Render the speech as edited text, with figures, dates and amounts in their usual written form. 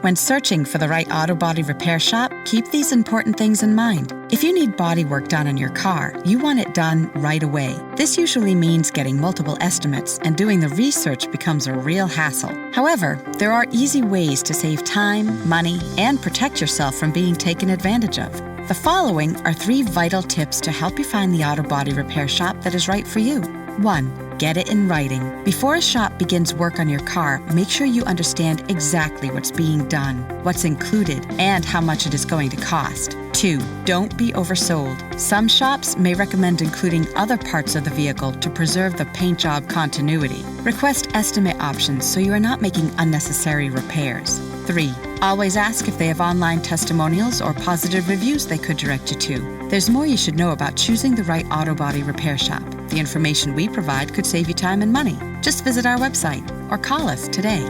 When searching for the right auto body repair shop, keep these important things in mind. If you need body work done on your car, you want it done right away. This usually means getting multiple estimates, and doing the research becomes a real hassle. However, there are easy ways to save time, money, and protect yourself from being taken advantage of. The following are 3 vital tips to help you find the auto body repair shop that is right for you. 1. Get it in writing. Before a shop begins work on your car, make sure you understand exactly what's being done, what's included, and how much it is going to cost. 2. Don't be oversold. Some shops may recommend including other parts of the vehicle to preserve the paint job continuity. Request estimate options so you are not making unnecessary repairs. 3. Always ask if they have online testimonials or positive reviews they could direct you to. There's more you should know about choosing the right auto body repair shop. The information we provide could save you time and money. Just visit our website or call us today.